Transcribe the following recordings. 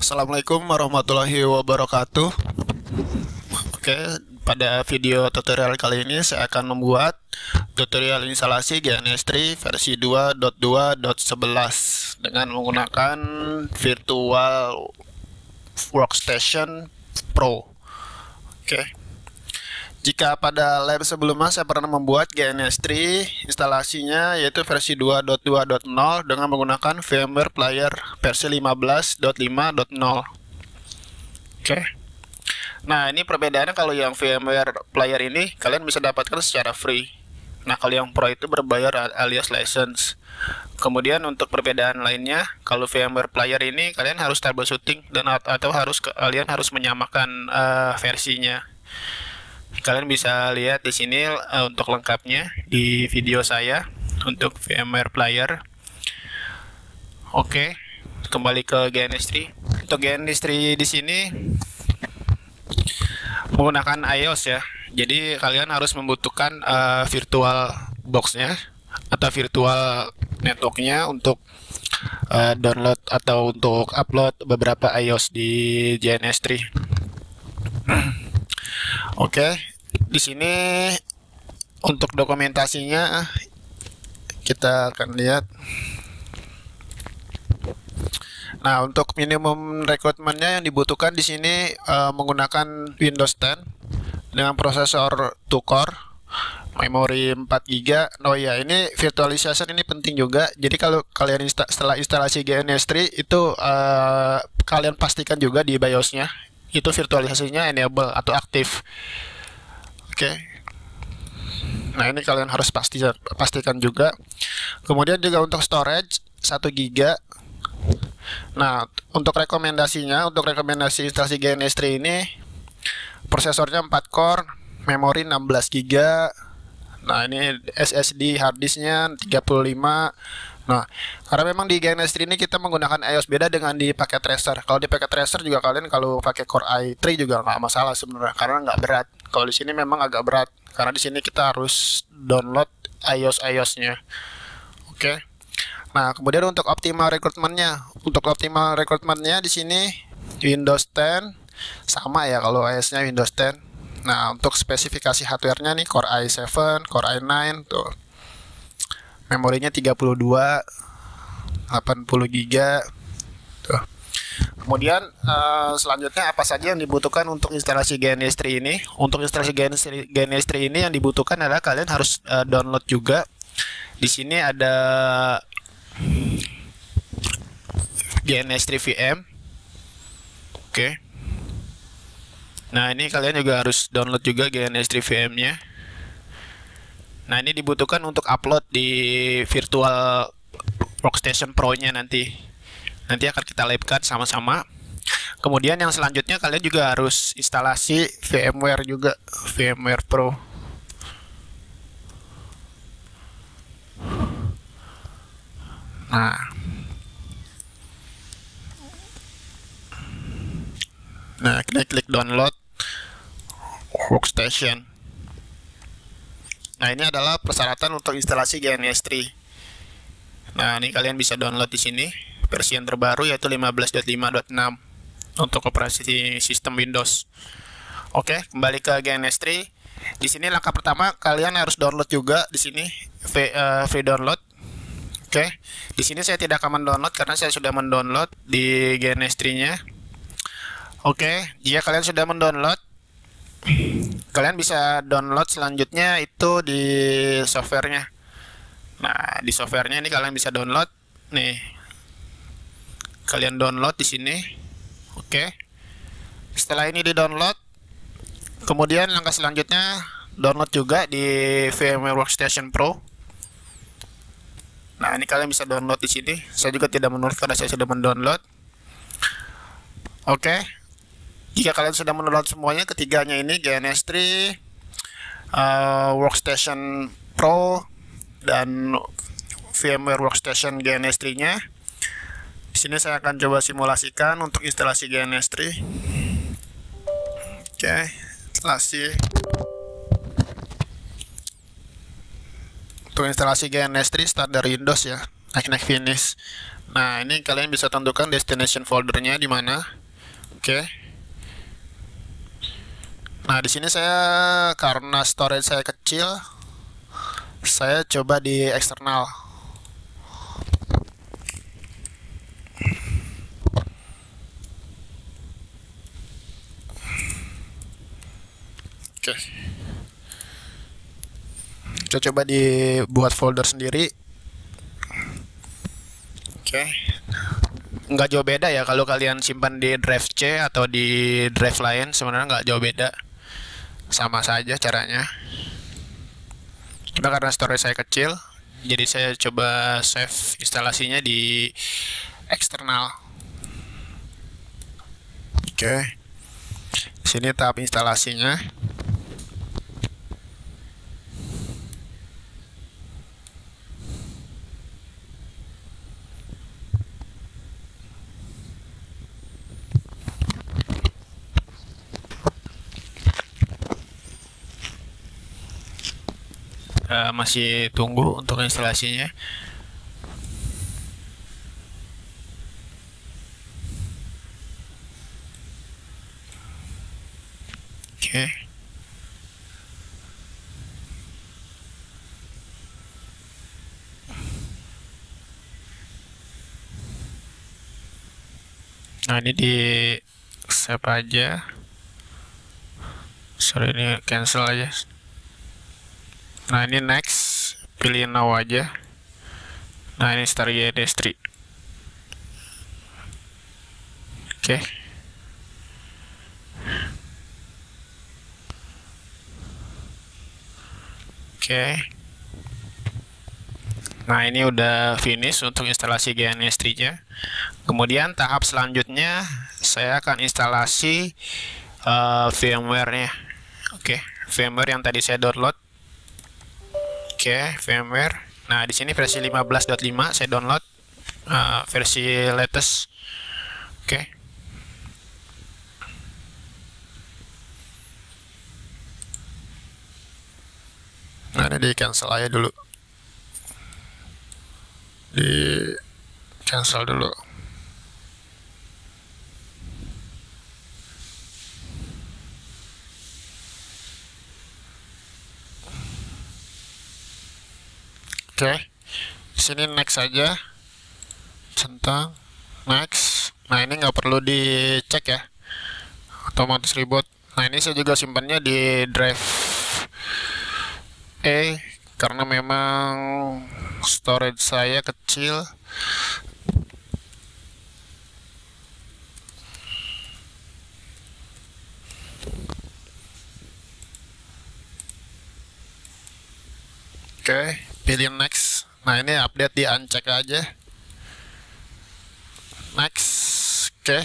Assalamualaikum warahmatullahi wabarakatuh. Oke, pada video tutorial kali ini saya akan membuat tutorial instalasi GNS3 versi 2.2.11 dengan menggunakan Virtual Workstation Pro. Oke. Jika pada lab sebelumnya saya pernah membuat GNS3 instalasinya yaitu versi 2.2.0 dengan menggunakan VMware Player versi 15.5.0. Oke. Nah, ini perbedaannya. Kalau yang VMware Player ini kalian bisa dapatkan secara free. Nah, kalau yang Pro itu berbayar alias license. Kemudian untuk perbedaan lainnya, kalau VMware Player ini kalian harus troubleshooting dan atau kalian harus menyamakan versinya. Kalian bisa lihat di sini untuk lengkapnya di video saya untuk VMware Player. Oke, kembali ke GNS3. Untuk GNS3 di sini menggunakan iOS ya. Jadi kalian harus membutuhkan virtual box-nya atau virtual network-nya untuk download atau untuk upload beberapa iOS di GNS3. Oke, di sini untuk dokumentasinya kita akan lihat. Nah, untuk minimum requirement-nya yang dibutuhkan di sini menggunakan Windows 10 dengan prosesor 2 core, memori 4 GB. Oh ya, ini virtualization ini penting juga. Jadi kalau kalian setelah instalasi GNS3 itu kalian pastikan juga di BIOS-nya itu virtualisasinya enable atau aktif. Oke. Nah, ini kalian harus pastikan juga. Kemudian juga untuk storage 1 GB. Nah, untuk rekomendasi instalasi GNS3 ini prosesornya 4 core, memori 16 GB. Nah, ini SSD hard disknya 35. Nah, karena memang di GNS3 ini kita menggunakan iOS, beda dengan di paket tracer. Kalau di paket tracer juga kalian kalau pakai Core i3 juga nggak masalah sebenarnya, karena nggak berat. Kalau di sini memang agak berat, karena di sini kita harus download iOS-nya. Oke. Nah, kemudian untuk optimal recruitment-nya di sini Windows 10 sama ya kalau OS-nya Windows 10. Nah, untuk spesifikasi hardware-nya nih Core i7, Core i9 tuh. Memorinya 32, 80 GB. Tuh. Kemudian selanjutnya apa saja yang dibutuhkan untuk instalasi GNS3 ini? Untuk instalasi GNS3 ini yang dibutuhkan adalah kalian harus download juga. Di sini ada GNS3 VM. Oke. Nah, ini kalian juga harus download juga GNS3 VM-nya. Nah, ini dibutuhkan untuk upload di Virtual Workstation Pro-nya nanti. Nanti akan kita labkan sama-sama. Kemudian yang selanjutnya kalian juga harus instalasi VMware juga, VMware Pro. Nah, klik download Workstation. Nah, ini adalah persyaratan untuk instalasi GNS3. Nah, ini kalian bisa download di sini versi yang terbaru yaitu 15.5.6 untuk operasi sistem Windows. Oke, kembali ke GNS3. Di sini langkah pertama kalian harus download juga di sini free download. Oke, di sini saya tidak akan mendownload karena saya sudah mendownload di GNS3-nya. Oke, jika kalian sudah mendownload, kalian bisa download selanjutnya itu di softwarenya. Nah, di softwarenya ini kalian bisa download nih. Kalian download di sini. Oke. Setelah ini di-download, kemudian langkah selanjutnya download juga di VMware Workstation Pro. Nah, ini kalian bisa download di sini. Saya juga tidak menulis karena saya sudah mendownload. Oke. Jika kalian sudah mendownload semuanya, ketiganya ini GNS3, Workstation Pro, dan VMware Workstation GNS3-nya. Di sini saya akan coba simulasikan untuk instalasi GNS3. Oke, instalasi. Untuk instalasi GNS3 start dari Windows ya, naik finish. Nah, ini kalian bisa tentukan destination foldernya di mana. Oke. Nah, di sini saya karena storage saya kecil, saya coba di eksternal. Oke. Kita coba dibuat folder sendiri. Oke. Nggak jauh beda ya kalau kalian simpan di drive C atau di drive lain, sebenarnya nggak jauh beda. Sama saja caranya. Cuma karena storage saya kecil, jadi saya coba save instalasinya di eksternal. Oke. Sini tahap instalasinya. Masih tunggu untuk instalasinya. Oke. Nah, ini di save aja. Sorry, ini cancel aja. Nah, ini next, pilih now aja. Nah, ini start YDS3. Oke. Oke. Nah, ini udah finish untuk instalasi GNS3-nya. Kemudian tahap selanjutnya saya akan instalasi VMware-nya. Oke, VMware yang tadi saya download. Oke, VMware. Nah, di sini versi 15.5 saya download versi latest. Oke. Nah, ini di cancel aja dulu. Di cancel dulu. Oke. Di sini next saja. Centang next. Nah, ini nggak perlu dicek ya. Otomatis reboot. Nah, ini saya juga simpannya di drive E karena memang storage saya kecil. Oke, pilih next. Nah, ini update di uncheck aja. Next. Oke.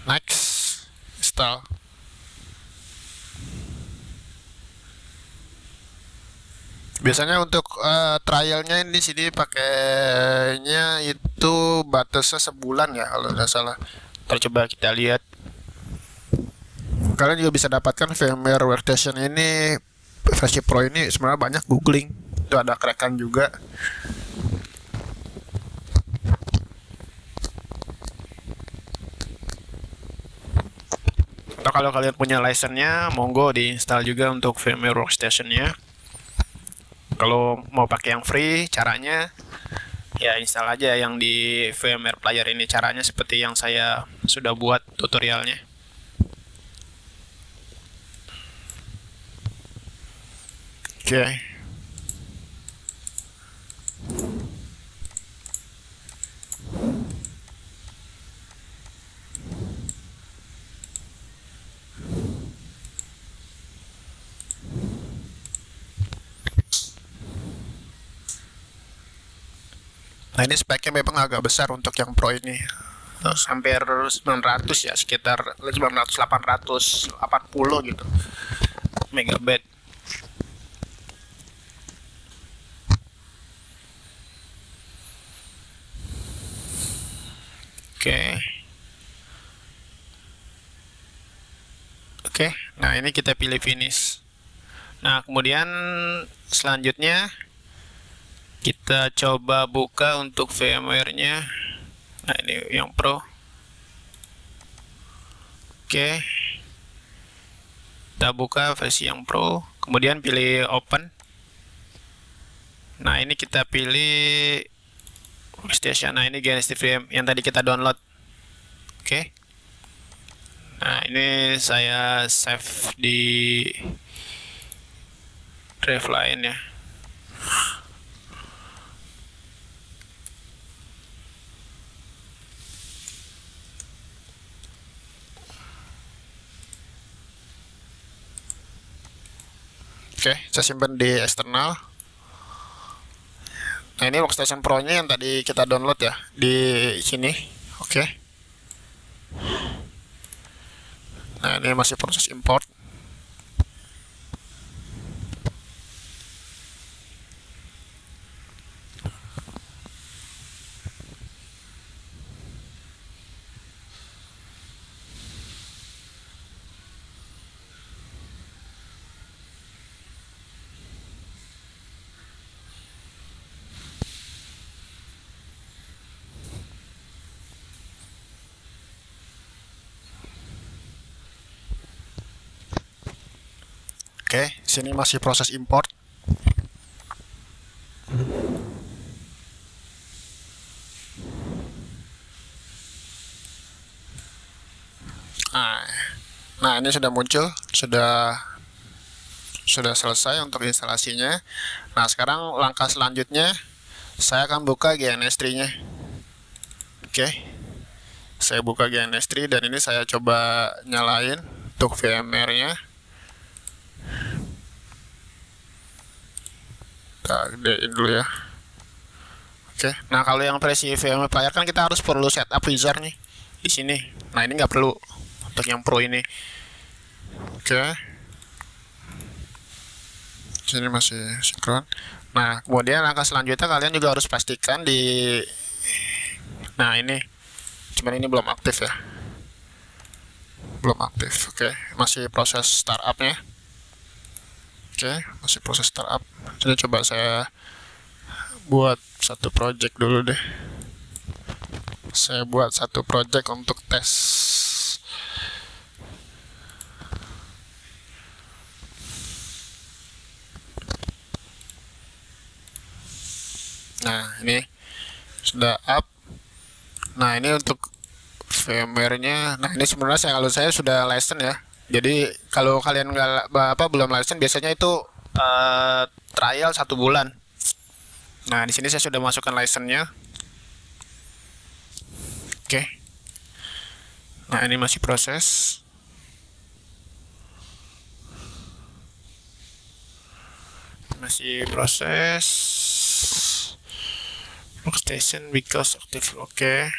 Next. Install. Biasanya untuk trialnya ini sini pakainya itu batasnya sebulan ya kalau nggak salah. Ntar coba kita lihat. Kalian juga bisa dapatkan VMware Workstation ini versi Pro ini sebenarnya banyak googling. Itu ada crackan juga. Atau kalau kalian punya license-nya, monggo diinstal juga untuk VMware Workstation-nya. Kalau mau pakai yang free, caranya ya install aja yang di VMware Player ini. Caranya seperti yang saya sudah buat tutorialnya. Oke. Nah, ini speknya memang agak besar untuk yang Pro ini. Terus hampir 900 ya, sekitar 900 880 gitu megabyte. Oke. Oke, nah ini kita pilih finish. Nah, kemudian selanjutnya Kita coba buka untuk VMware-nya. Nah, ini yang Pro. Oke. Kita buka versi yang Pro, kemudian pilih Open. Nah, ini kita pilih workstation. Nah, ini GNS VM yang tadi kita download. Oke. Nah, ini saya save di drive lain ya. Oke, saya simpan di eksternal. Nah, ini workstation Pro-nya yang tadi kita download ya di sini. Oke. Nah, ini masih proses import. Oke, sini masih proses import. Nah, ini sudah muncul, sudah selesai untuk instalasinya. Nah, sekarang langkah selanjutnya saya akan buka GNS3-nya. Oke. Saya buka GNS3 dan ini saya coba nyalain untuk VMware-nya. Kita gedein dulu ya. Oke. Nah, kalau yang versi VMware Player kan kita harus perlu setup wizard nih di sini. Nah, ini nggak perlu untuk yang Pro ini. Oke. Sini masih sinkron. Nah, kemudian langkah selanjutnya kalian juga harus pastikan di ini. Cuman ini belum aktif ya. Belum aktif. Oke, masih proses startupnya. Oke, masih proses startup. Jadi coba saya buat satu project dulu deh. Saya buat satu project untuk tes. Nah, ini sudah up. Nah, ini untuk VMware-nya. Nah, ini sebenarnya kalau saya sudah license ya. Jadi kalau kalian nggak belum license, biasanya itu trial 1 bulan. Nah, di sini saya sudah masukkan license-nya. Oke. Nah, ini masih proses. Masih proses. Workstation because active. Oke.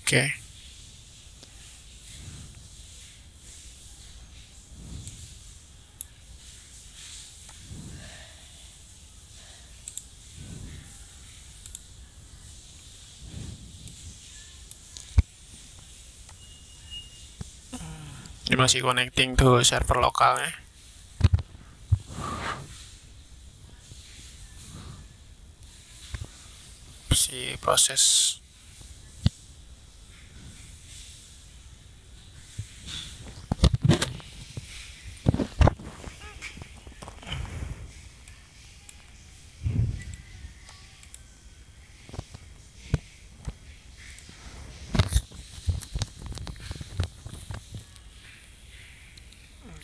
Oke. Ini masih connecting to server lokalnya. Si proses.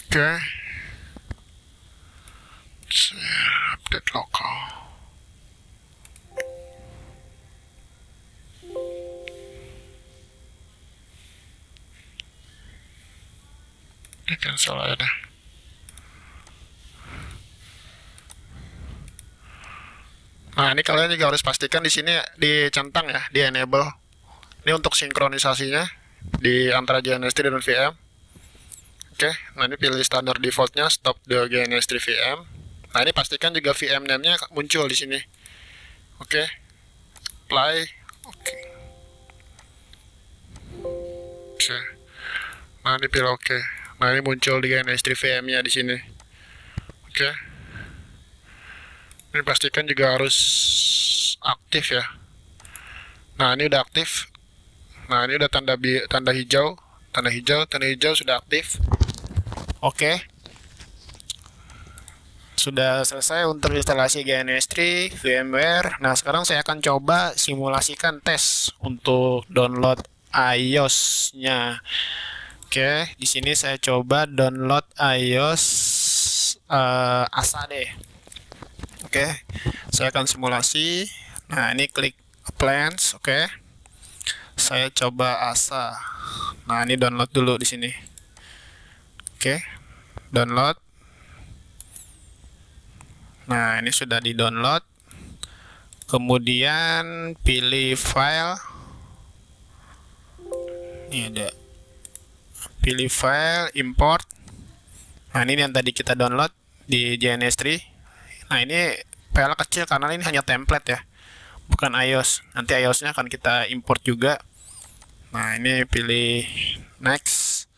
Oke. Update lokal. Ini cancel aja dah. Nah, ini kalian juga harus pastikan di sini dicentang ya, di enable. Ini untuk sinkronisasinya di antara GNS3 dan VM. Oke, nah ini pilih standar defaultnya, stop the GNS3 VM. Nah, ini pastikan juga VM name-nya muncul di sini. Oke, apply. Oke. Oke. Nah, ini pilih oke. Nah, ini muncul di GNS3 VM-nya di sini. Oke. Ini pastikan juga harus aktif ya. Nah, ini udah aktif. Nah, ini udah tanda hijau, tanda hijau sudah aktif. Oke. Sudah selesai untuk instalasi GNS3 VMware. Nah, sekarang saya akan coba simulasikan tes untuk download iOS-nya. Oke, di sini saya coba download iOS ASA deh. Oke, saya akan simulasi. Nah, ini klik Appliance, oke. Saya coba ASA. Nah, ini download dulu di sini. Oke, download. Nah, ini sudah di-download. Kemudian pilih file. Ini ada. Pilih file, import. Nah, ini yang tadi kita download di GNS3. Nah, ini file kecil karena ini hanya template ya, bukan iOS. Nanti iOS-nya akan kita import juga. Nah, ini pilih next.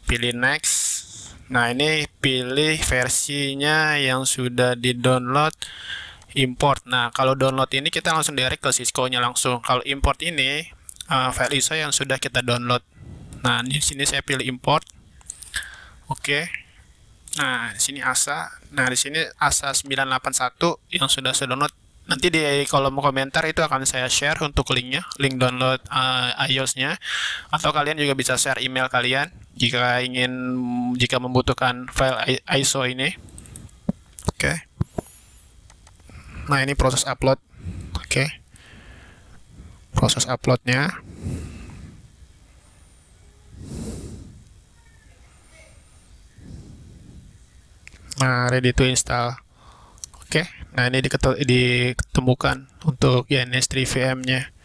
Pilih next. Nah, ini pilih versinya yang sudah di-download, import. Nah, kalau download ini kita langsung direct ke Cisco-nya langsung. Kalau import ini file ISO yang sudah kita download. Nah, di sini saya pilih import. Oke. Nah, di sini ASA. Nah, di sini ASA 981 yang sudah saya download. Nanti di kolom komentar itu akan saya share untuk linknya, link download iOS-nya. Atau kalian juga bisa share email kalian jika membutuhkan file ISO ini. Oke. Nah, ini proses upload. Oke. Proses uploadnya. Nah, ready to install. Oke. Nah, ini ditemukan untuk GNS3 VM-nya.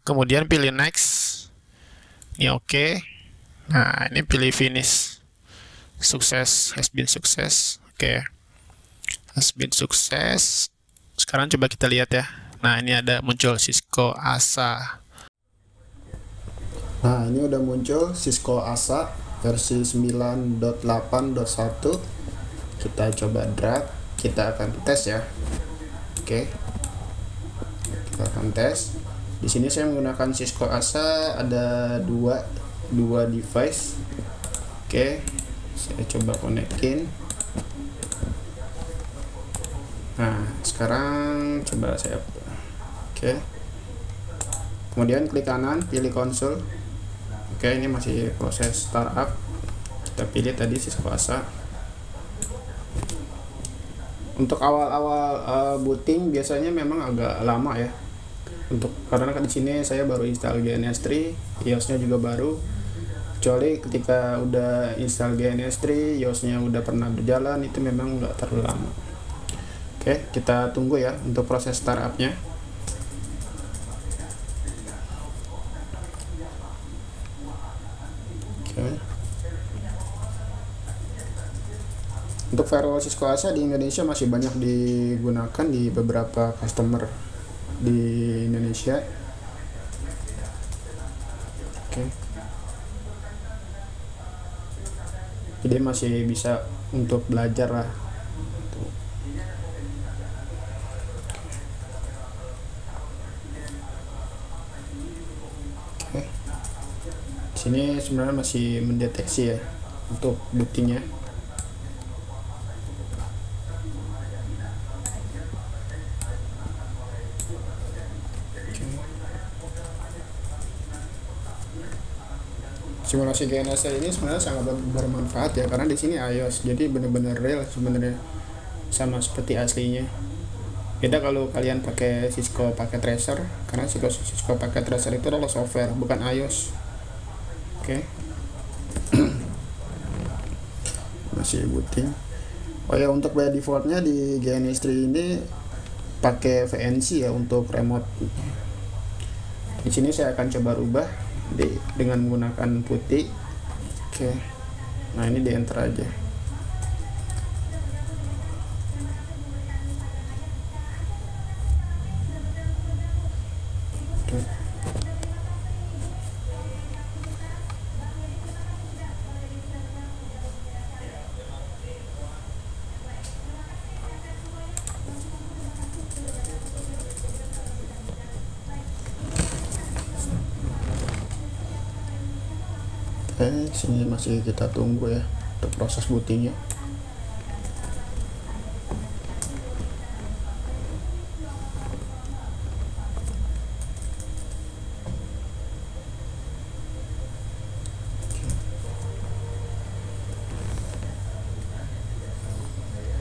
Kemudian pilih next. Ini oke. Nah, ini pilih finish. Sukses, has been sukses. Oke. Has been sukses. Sekarang coba kita lihat ya. Nah, ini ada muncul Cisco ASA. Nah, ini udah muncul Cisco ASA versi 9.8.1. Kita coba drag, kita akan tes ya. Oke. Kita akan tes. Di sini saya menggunakan Cisco ASA, ada dua device. Oke. Saya coba konekin. Nah, sekarang coba saya. Oke. Kemudian klik kanan, pilih konsol. Oke, ini masih proses startup. Kita pilih tadi Cisco ASA. Untuk awal-awal booting biasanya memang agak lama ya. Karena di sini saya baru install GNS3, iOS-nya juga baru. Kecuali ketika udah install GNS3, iOS-nya udah pernah berjalan, itu memang nggak terlalu lama. Oke, kita tunggu ya untuk proses startup-nya. Oke. Untuk firewall Cisco ASA di Indonesia masih banyak digunakan di beberapa customer di Indonesia. Oke. Jadi masih bisa untuk belajar lah. Oke. Sini sebenarnya masih mendeteksi ya untuk bootingnya. Simulasi GNS ini sebenarnya sangat bermanfaat ya, karena di sini iOS, jadi benar-benar real sebenarnya, sama seperti aslinya. Beda kalau kalian pakai Cisco Packet Tracer, karena Cisco Packet Tracer itu adalah software, bukan iOS. Oke. Masih booting. Oh ya, untuk by defaultnya di GNS3 ini pakai VNC ya untuk remote. Di sini saya akan coba rubah dengan menggunakan putih. Oke. Nah, ini di enter aja. Oke. Sini masih kita tunggu ya untuk proses bootingnya.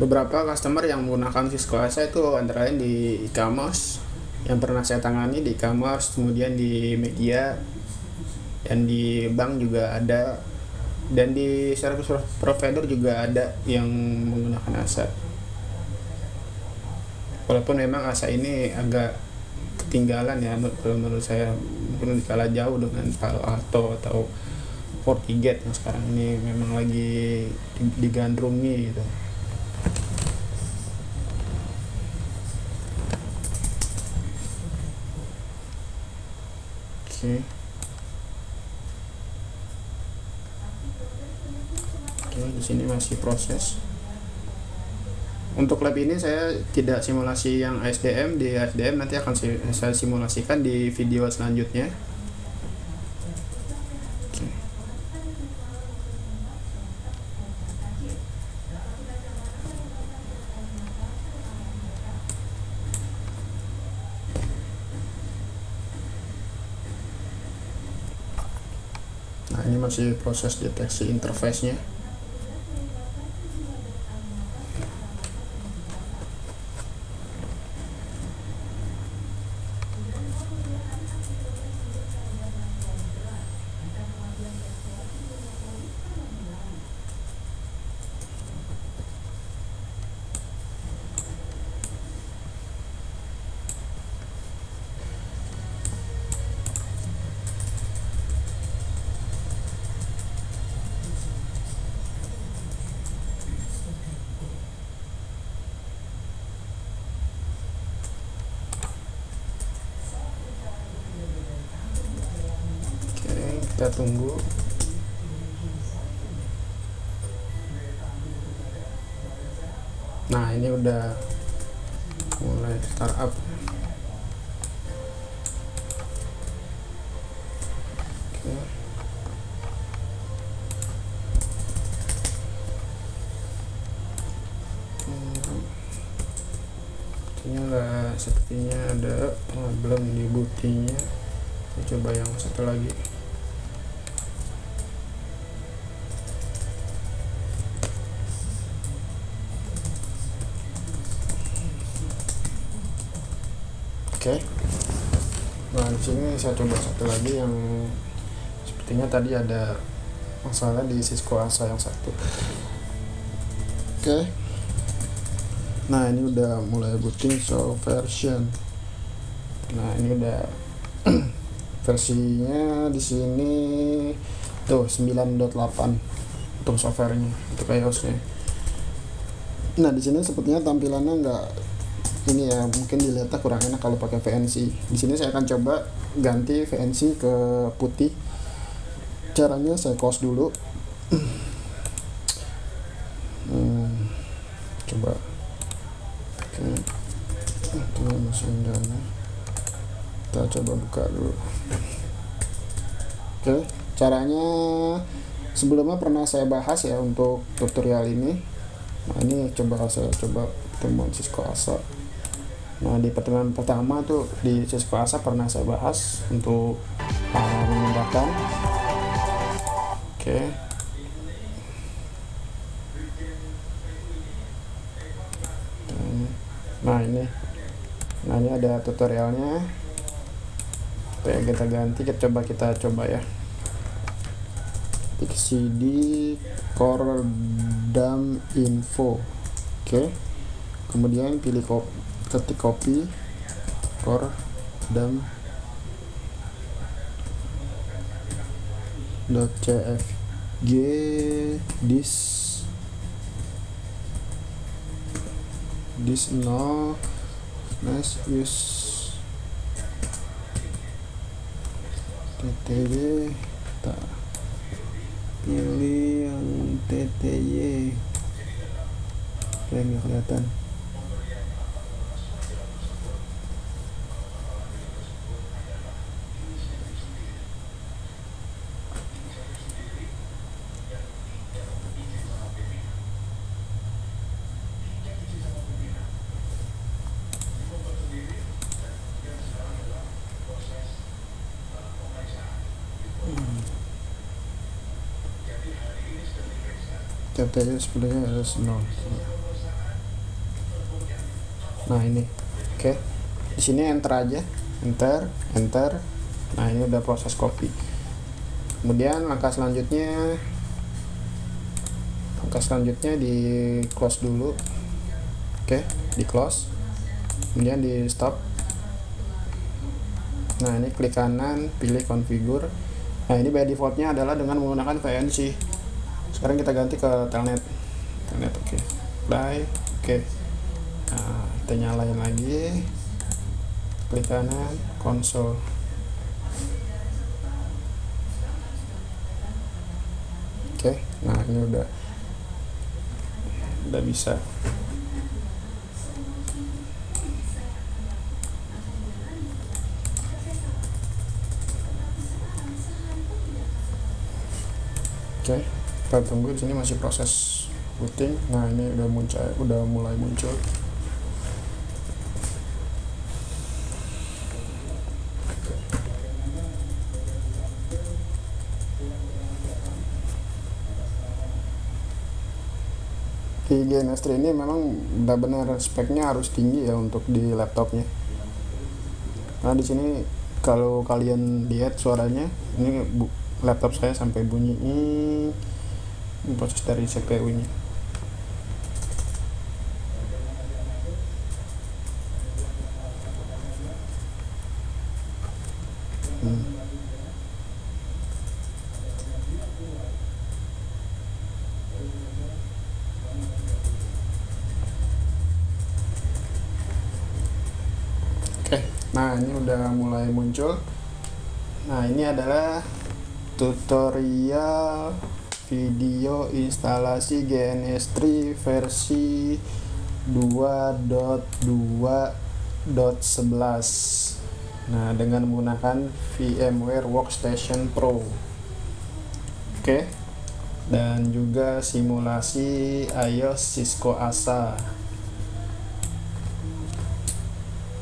Beberapa customer yang menggunakan Cisco ASA itu antara lain di e-commerce yang pernah saya tangani, di e-commerce, kemudian di media, dan di bank juga ada, dan di service provider juga ada yang menggunakan ASA. Walaupun memang ASA ini agak ketinggalan ya menurut saya, mungkin kalah jauh dengan Palo Alto atau FortiGate yang sekarang ini memang lagi digandrungi gitu. Oke. Oke, di sini masih proses. Untuk lab ini saya tidak simulasi yang ASDM, di ASDM nanti akan saya simulasikan di video selanjutnya. Oke. Nah, ini masih proses deteksi interface-nya. Kita tunggu. Nah, ini udah mulai startup. Oke. Sepertinya ada problem di bootingnya. Saya coba yang satu lagi. Oke. Nah, di sini saya coba satu lagi yang sepertinya tadi ada masalah di Cisco ASA yang satu. Oke. Nah, ini udah mulai booting show version. Nah, ini udah versinya di sini tuh 9.8 untuk softwarenya, untuk iOS-nya. Nah, di sini sepertinya tampilannya enggak ini ya, mungkin dilihatnya kurang enak kalau pakai VNC. Di sini saya akan coba ganti VNC ke putih. Caranya saya close dulu. Coba. Oke. Itu mesin dana. Kita coba buka dulu. Oke, caranya sebelumnya pernah saya bahas ya untuk tutorial ini. Nah, ini saya coba pertemuan Cisco ASA. Nah, di pertemuan pertama tuh di Cisco ASA pernah saya bahas untuk memindahkan. Oke. Nah, ini ada tutorialnya. Supaya kita ganti, kita coba ya. Tik cd core dam info. Oke. Kemudian pilih ketik copy core dam .cfg this no nice use ttw, kita pilih yang tty. Oke, nggak kelihatan. TTY sebelumnya harus 0. Nah ini, oke. Di sini enter aja, enter. Nah ini udah proses copy. Kemudian langkah selanjutnya di close dulu. Oke, di close. Kemudian di stop. Nah ini klik kanan, pilih configure. Nah ini by defaultnya adalah dengan menggunakan VNC. Sekarang kita ganti ke telnet. Oke. Apply. Oke. Nah, kita nyalain lagi. Klik kanan, console. Oke. Nah ini udah bisa. Oke, kita tunggu. Di sini masih proses booting. Nah ini udah mulai muncul. Di GNS3 ini memang benar-benar speknya harus tinggi ya untuk di laptopnya. Nah di sini kalau kalian lihat suaranya, ini laptop saya sampai bunyi ini proses dari CPU-nya. Oke, nah ini udah mulai muncul. Nah ini adalah tutorial video instalasi GNS3 versi 2.2.11. Nah dengan menggunakan VMware Workstation Pro. Oke, dan juga simulasi iOS Cisco ASA.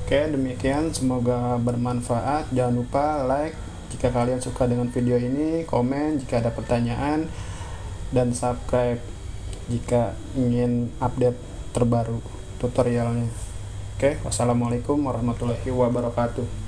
Oke, demikian, semoga bermanfaat. Jangan lupa like jika kalian suka dengan video ini, komen jika ada pertanyaan, dan subscribe jika ingin update terbaru tutorialnya. Oke, wassalamualaikum warahmatullahi wabarakatuh.